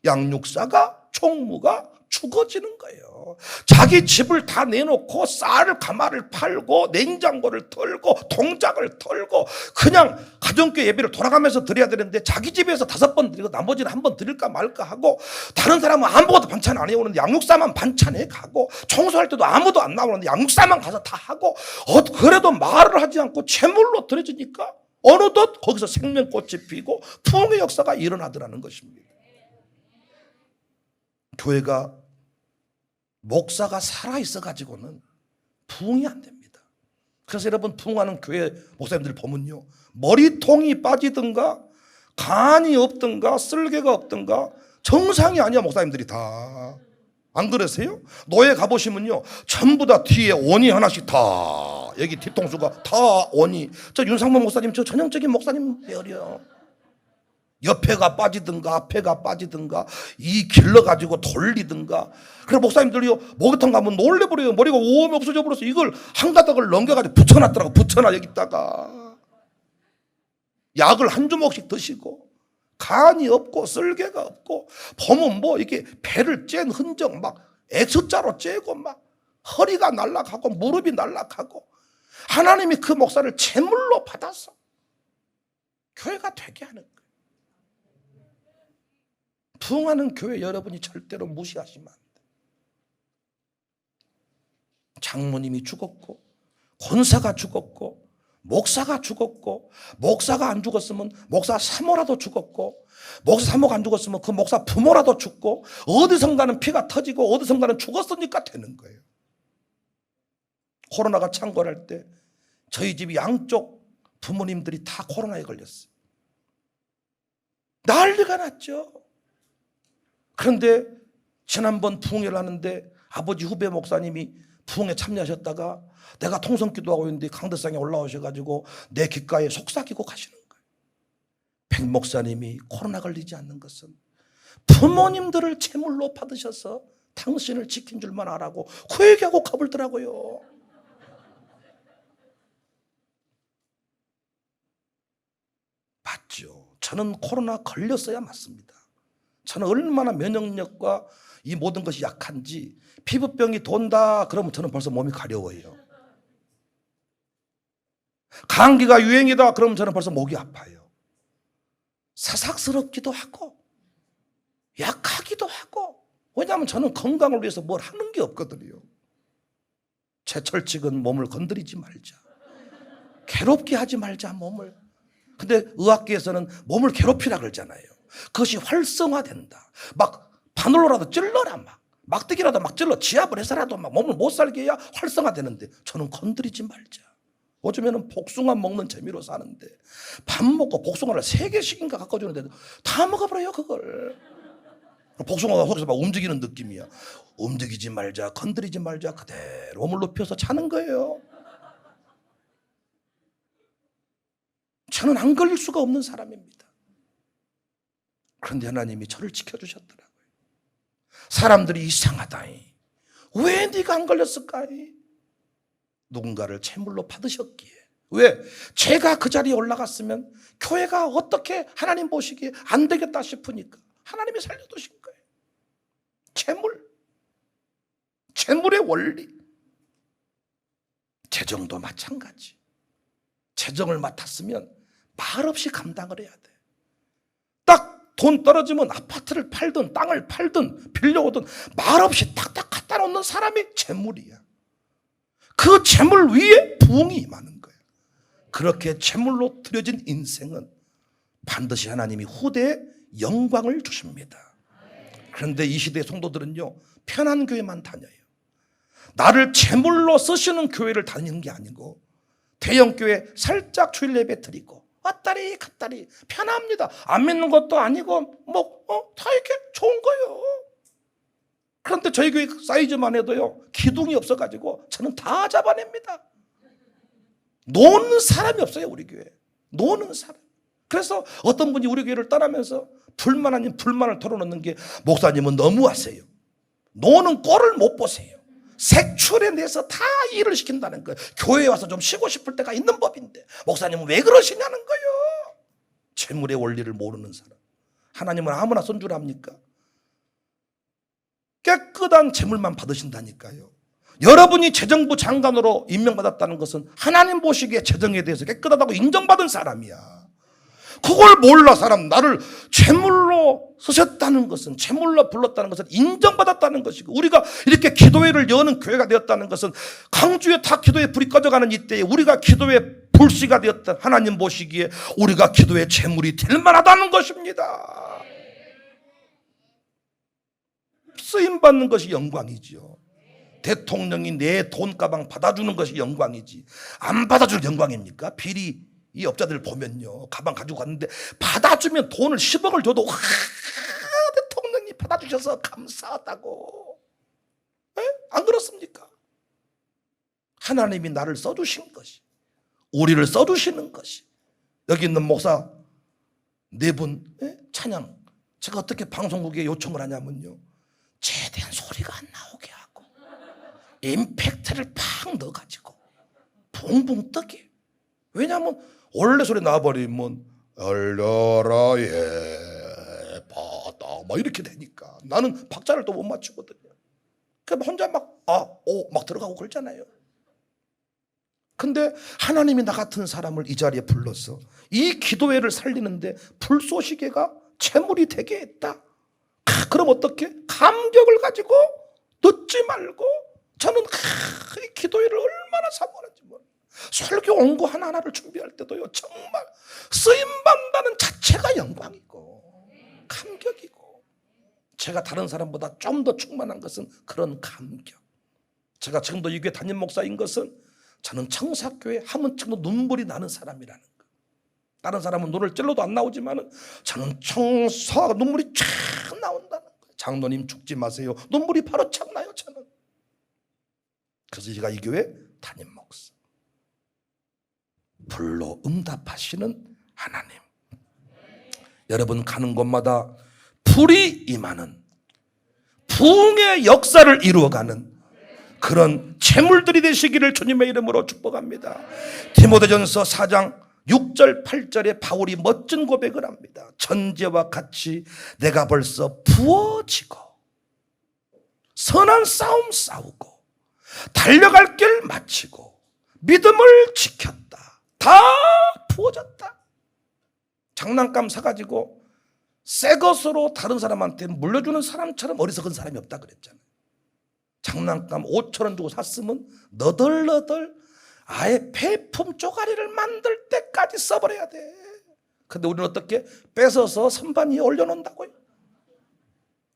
[SPEAKER 1] 양육사가 총무가 죽어지는 거예요. 자기 집을 다 내놓고 쌀 가마를 팔고 냉장고를 털고 동작을 털고 그냥 가정교회 예배를 돌아가면서 드려야 되는데 자기 집에서 5번 드리고 나머지는 한 번 드릴까 말까 하고, 다른 사람은 아무것도 반찬 안 해오는데 양육사만 반찬해 가고, 청소할 때도 아무도 안 나오는데 양육사만 가서 다 하고, 그래도 말을 하지 않고 제물로 드려지니까 어느덧 거기서 생명꽃이 피고 부흥의 역사가 일어나더라는 것입니다. 교회가 목사가 살아있어 가지고는 부흥이 안 됩니다. 그래서 여러분, 부흥하는 교회 목사님들 보면요, 머리통이 빠지든가 간이 없든가 쓸개가 없든가 정상이 아니야. 목사님들이 다 안 그러세요? 노예 가보시면요 전부 다 뒤에 원이 하나씩 다, 여기 뒤통수가 다 원이. 저 윤상범 목사님 저 전형적인 목사님 배열이요. 옆에가 빠지든가 앞에가 빠지든가 이 길러가지고 돌리든가. 그래 목사님들이요 목욕탕 가면 놀래버려요. 머리가 오염이 없어져 버려서 이걸 한 가닥을 넘겨가지고 붙여놨더라고. 붙여놔 여기다가. 약을 한 주먹씩 드시고 간이 없고 쓸개가 없고 보면 뭐 이렇게 배를 짠 흔적 막 X자로 째고 막 허리가 날락하고 무릎이 날락하고. 하나님이 그 목사를 제물로 받아서 교회가 되게 하는 거예요. 부흥하는 교회 여러분이 절대로 무시하시면 안 돼요. 장로님이 죽었고 권사가 죽었고 목사가 죽었고, 목사가 안 죽었으면 목사 사모라도 죽었고, 목사 사모가 안 죽었으면 그 목사 부모라도 죽고, 어디선가는 피가 터지고 어디선가는 죽었으니까 되는 거예요. 코로나가 창궐할 때 저희 집 양쪽 부모님들이 다 코로나에 걸렸어요. 난리가 났죠. 그런데 지난번 부흥회를 하는데 아버지 후배 목사님이 부흥에 참여하셨다가 내가 통성기도하고 있는데 강대상에 올라오셔가지고 내 귓가에 속삭이고 가시는 거예요. 백 목사님이 코로나 걸리지 않는 것은 부모님들을 제물로 받으셔서 당신을 지킨 줄만 알라고 그 얘기하고 가불더라고요. 맞죠. 저는 코로나 걸렸어야 맞습니다. 저는 얼마나 면역력과 이 모든 것이 약한지. 피부병이 돈다 그러면 저는 벌써 몸이 가려워요. 감기가 유행이다 그러면 저는 벌써 목이 아파요. 사삭스럽기도 하고 약하기도 하고. 왜냐하면 저는 건강을 위해서 뭘 하는 게 없거든요. 제철칙은 몸을 건드리지 말자, 괴롭게 하지 말자 몸을. 근데 의학계에서는 몸을 괴롭히라 그러잖아요. 그것이 활성화된다. 막 바늘로라도 찔러라, 막대기라도 막 찔러 지압을 해서라도 막 몸을 못 살게 해야 활성화되는데 저는 건드리지 말자. 요즘에는 복숭아 먹는 재미로 사는데 밥 먹고 복숭아를 3개씩인가 갖고 주는데 다 먹어버려요 그걸. 복숭아가 거기서 막 움직이는 느낌이야. 움직이지 말자, 건드리지 말자, 그대로 몸을 눕혀서 자는 거예요. 저는 안 걸릴 수가 없는 사람입니다. 그런데 하나님이 저를 지켜주셨더라고요. 사람들이 이상하다이, 왜 네가 안 걸렸을까이? 누군가를 제물로 받으셨기에. 왜? 제가 그 자리에 올라갔으면 교회가 어떻게 하나님 보시기에 안 되겠다 싶으니까 하나님이 살려두신 거예요. 재물의 원리. 재정도 마찬가지. 재정을 맡았으면 말없이 감당을 해야 돼. 딱 돈 떨어지면 아파트를 팔든 땅을 팔든 빌려오든 말없이 딱딱 갖다 놓는 사람이 재물이야. 그 재물 위에 부흥이 임하는 거예요. 그렇게 재물로 드려진 인생은 반드시 하나님이 후대에 영광을 주십니다. 그런데 이 시대의 성도들은요, 편한 교회만 다녀요. 나를 재물로 쓰시는 교회를 다니는 게 아니고 대형교회 살짝 주일 예배 드리고 왔다리 갔다리 편합니다. 안 믿는 것도 아니고 다 이렇게 좋은 거예요. 그런데 저희 교회 사이즈만 해도요 기둥이 없어가지고 저는 다 잡아냅니다. 노는 사람이 없어요 우리 교회. 노는 사람. 그래서 어떤 분이 우리 교회를 떠나면서 불만 아닌 불만을 털어놓는 게, 목사님은 너무하세요. 노는 꼴을 못 보세요. 색출에 내서 다 일을 시킨다는 거예요. 교회에 와서 좀 쉬고 싶을 때가 있는 법인데 목사님은 왜 그러시냐는 거예요. 재물의 원리를 모르는 사람. 하나님은 아무나 손주랍니까? 깨끗한 재물만 받으신다니까요. 여러분이 재정부 장관으로 임명받았다는 것은 하나님 보시기에 재정에 대해서 깨끗하다고 인정받은 사람이야. 그걸 몰라 사람. 나를 제물로 쓰셨다는 것은, 제물로 불렀다는 것은 인정받았다는 것이고, 우리가 이렇게 기도회를 여는 교회가 되었다는 것은 강주에 다 기도회 불이 꺼져가는 이때에 우리가 기도회 불씨가 되었다. 하나님 보시기에 우리가 기도회 제물이 될 만하다는 것입니다. 쓰임받는 것이 영광이죠. 대통령이 내 돈가방 받아주는 것이 영광이지, 안 받아줄 영광입니까? 비리 이 업자들 보면요, 가방 가지고 갔는데 받아주면 돈을 10억을 줘도 와, 대통령이 받아주셔서 감사하다고. 에? 안 그렇습니까? 하나님이 나를 써주신 것이, 우리를 써주시는 것이. 여기 있는 목사 4분 찬양 제가 어떻게 방송국에 요청을 하냐면요, 제대한 소리가 안 나오게 하고 임팩트를 팍 넣어가지고 붕붕 뜨게. 왜냐하면 원래 소리 나와버리면 알려라 예 바다 막 이렇게 되니까 나는 박자를 또 못 맞추거든요. 그럼 혼자 막 막 들어가고 그러잖아요. 근데 하나님이 나 같은 사람을 이 자리에 불러서 이 기도회를 살리는데 불쏘시개가 채물이 되게 했다. 그럼 어떻게? 감격을 가지고 듣지 말고 저는 이 기도회를 얼마나 사모하는지 몰라요. 설교 원고 하나하나를 준비할 때도요, 정말 쓰임받는다는 자체가 영광이고 감격이고, 제가 다른 사람보다 좀 더 충만한 것은 그런 감격. 제가 지금도 이 교회 담임 목사인 것은 저는 청사교회 하면 지금도 눈물이 나는 사람이라는 거. 다른 사람은 눈을 찔러도 안 나오지만 저는 청사가 눈물이 쫙 나온다는 거예요. 장로님 죽지 마세요. 눈물이 바로 착 나요 저는. 그래서 제가 이 교회 담임 목사. 불로 응답하시는 하나님. 여러분 가는 곳마다 불이 임하는 부흥의 역사를 이루어가는 그런 재물들이 되시기를 주님의 이름으로 축복합니다. 디모데전서 4장 6절 8절에 바울이 멋진 고백을 합니다. 전제와 같이 내가 벌써 부어지고 선한 싸움 싸우고 달려갈 길 마치고 믿음을 지켰다. 다 부어졌다. 장난감 사가지고 새 것으로 다른 사람한테 물려주는 사람처럼 어리석은 사람이 없다 그랬잖아요. 장난감 5,000원 주고 샀으면 너덜너덜 아예 폐품 쪼가리를 만들 때까지 써버려야 돼. 근데 우리는 어떻게? 뺏어서 선반 위에 올려놓는다고요.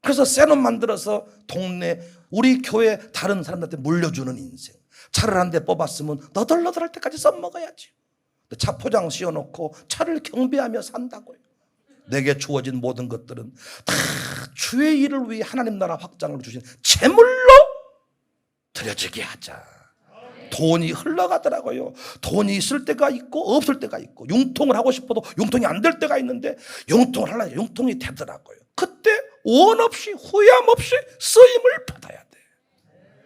[SPEAKER 1] 그래서 새 놈 만들어서 동네 우리 교회 다른 사람들한테 물려주는 인생. 차를 한 대 뽑았으면 너덜너덜할 때까지 써먹어야지. 차 포장 씌워놓고 차를 경배하며 산다고요. 내게 주어진 모든 것들은 다 주의 일을 위해 하나님 나라 확장을 주신 제물로 드려지게 하자. 돈이 흘러가더라고요. 돈이 있을 때가 있고 없을 때가 있고, 융통을 하고 싶어도 융통이 안 될 때가 있는데 융통을 하려면 융통이 되더라고요. 그때 원 없이 후회함 없이 쓰임을 받아야 돼.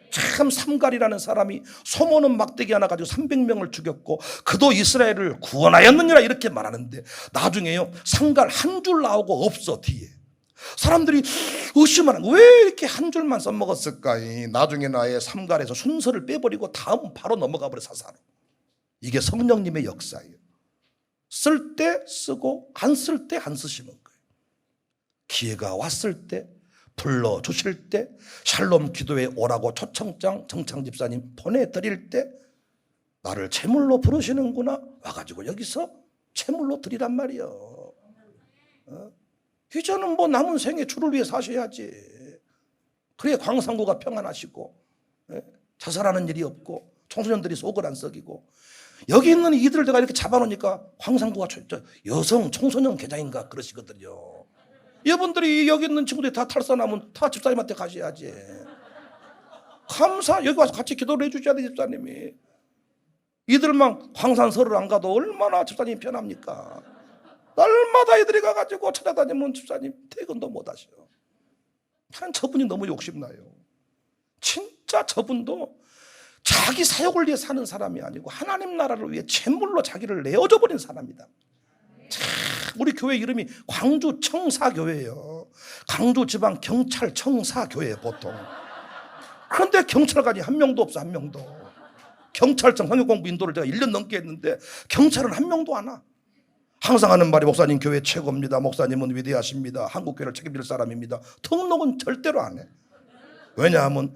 [SPEAKER 1] 참 삼갈이라는 사람이 소모는 막대기 하나 가지고 300명을 죽였고 그도 이스라엘을 구원하였느니라 이렇게 말하는데, 나중에요 삼갈 한 줄 나오고 없어. 뒤에 사람들이 의심하는, 왜 이렇게 한 줄만 써먹었을까? 나중에는 아예 삼갈에서 순서를 빼버리고 다음 바로 넘어가 버려 사사로. 이게 성령님의 역사예요. 쓸 때 쓰고 안 쓸 때 안 쓰시는 거예요. 기회가 왔을 때 불러주실 때 샬롬 기도에 오라고 초청장 정창 집사님 보내드릴 때 나를 제물로 부르시는구나. 와가지고 여기서 제물로 드리란 말이요. 이제는 뭐 남은 생에 주를 위해 사셔야지. 그래야 광산구가 평안하시고 자살하는 일이 없고 청소년들이 속을 안 썩이고. 여기 있는 이들을 내가 이렇게 잡아놓으니까 광산구가 여성 청소년 개장인가 그러시거든요. 여러분들이 여기 있는 친구들이 다 탈선하면 다 집사님한테 가셔야지. 감사, 여기 와서 같이 기도를 해주셔야 돼. 집사님이 이들만 광산설을 안 가도 얼마나 집사님이 편합니까? 날마다 이들이 가가지고 찾아다니면 집사님 퇴근도 못 하셔. 참 저분이 너무 욕심나요. 진짜 저분도 자기 사역을 위해 사는 사람이 아니고 하나님 나라를 위해 제물로 자기를 내어줘 버린 사람이다. 우리 교회 이름이 광주 청사교회예요. 광주 지방 경찰 청사교회 보통. 그런데 경찰관이 한 명도 없어. 한 명도. 경찰청 성역공부 인도를 제가 1년 넘게 했는데 경찰은 한 명도 안 와. 항상 하는 말이 목사님 교회 최고입니다. 목사님은 위대하십니다. 한국교회를 책임질 사람입니다. 등록은 절대로 안 해. 왜냐하면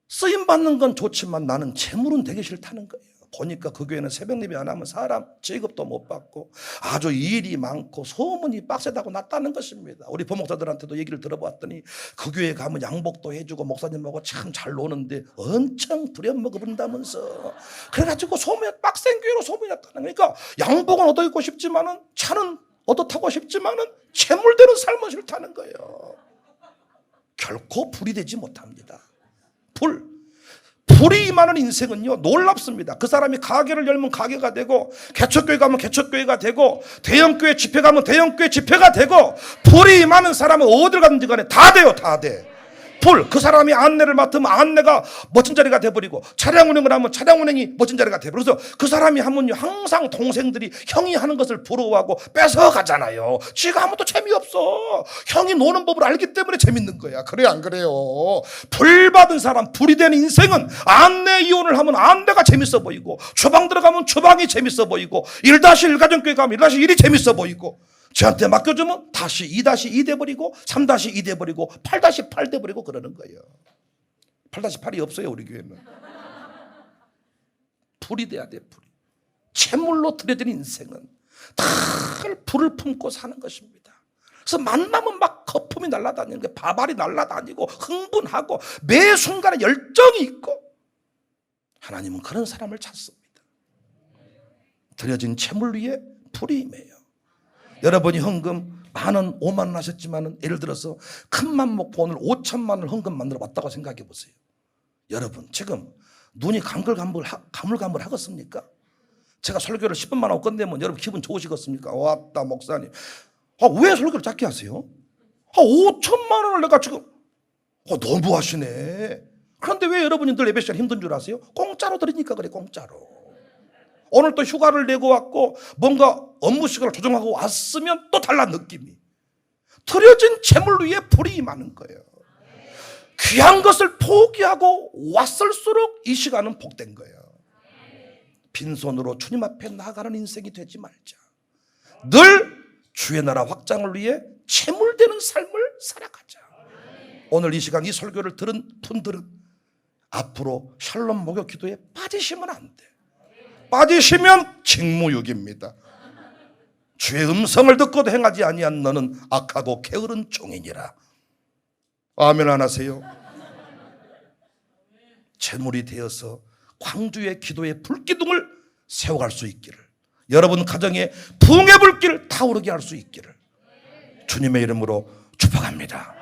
[SPEAKER 1] 쓰임받는 건 좋지만 나는 재물은 되기 싫다는 거예요. 보니까 그 교회는 새벽 예배 안 하면 사람 제급도 못 받고 아주 일이 많고 소문이 빡세다고 났다는 것입니다. 우리 부목사들한테도 얘기를 들어봤더니 그 교회 가면 양복도 해주고 목사님하고 참 잘 노는데 엄청 부려먹어본다면서. 그래가지고 소문이 빡센 교회로 소문이 났다는 거니까 양복은 얻어 입고 싶지만은 차는 얻어 타고 싶지만은 재물되는 삶은 싫다는 거예요. 결코 불이 되지 못합니다. 불 불이 임하는 인생은요 놀랍습니다. 그 사람이 가게를 열면 가게가 되고, 개척교회 가면 개척교회가 되고, 대형교회 집회 가면 대형교회 집회가 되고, 불이 임하는 사람은 어딜 가든지 간에 다 돼요. 다 돼. 불, 그 사람이 안내를 맡으면 안내가 멋진 자리가 돼버리고, 차량 운행을 하면 차량 운행이 멋진 자리가 돼버리고, 그래서 그 사람이 하면요 항상 동생들이 형이 하는 것을 부러워하고 뺏어가잖아요. 지가 하면 또 재미없어. 형이 노는 법을 알기 때문에 재밌는 거야. 그래요 안 그래요? 불 받은 사람, 불이 된 인생은 안내 이혼을 하면 안내가 재밌어 보이고, 주방 들어가면 주방이 재밌어 보이고, 1-1 가정교회 가면 1-1이 재밌어 보이고, 저한테 맡겨주면 다시 2-2 돼버리고, 3-2 돼버리고, 8-8 돼버리고 그러는 거예요. 8-8이 없어요 우리 교회는. 불이 돼야 돼. 불이. 채물로 들여진 인생은 늘 불을 품고 사는 것입니다. 그래서 만나면 막 거품이 날아다니는 게, 바발이 날아다니고 흥분하고 매 순간에 열정이 있고, 하나님은 그런 사람을 찾습니다. 들여진 채물 위에 불이 임해요. 여러분이 헌금 10,000원, 50,000원 하셨지만, 예를 들어서 큰맘 먹고 오늘 5,000,000원을 헌금 만들어 봤다고 생각해 보세요. 여러분 지금 눈이 가물가물하겠습니까? 제가 설교를 10분만 하고 끝내면 여러분 기분 좋으시겠습니까? 왔다 목사님, 왜 설교를 짧게 하세요? 5,000,000원을 내가 지금 너무 하시네. 그런데 왜 여러분이 늘 예배 시간 힘든 줄 아세요? 공짜로 드리니까 그래. 공짜로. 오늘 또 휴가를 내고 왔고 뭔가 업무 시간을 조정하고 왔으면 또 달라 느낌이. 들여진 재물 위에 불이 임하는 거예요. 귀한 것을 포기하고 왔을수록 이 시간은 복된 거예요. 빈손으로 주님 앞에 나가는 인생이 되지 말자. 늘 주의 나라 확장을 위해 채물되는 삶을 살아가자. 오늘 이 시간 이 설교를 들은 분들은 앞으로 샬롬 목욕 기도에 빠지시면 안 돼. 빠지시면 직무유기입니다. 주의 음성을 듣고도 행하지 아니한 너는 악하고 게으른 종이니라. 아멘 안 하세요? 재물이 되어서 광주의 기도의 불기둥을 세워갈 수 있기를, 여러분 가정에 부흥의 불길 타오르게 할 수 있기를 주님의 이름으로 축복합니다.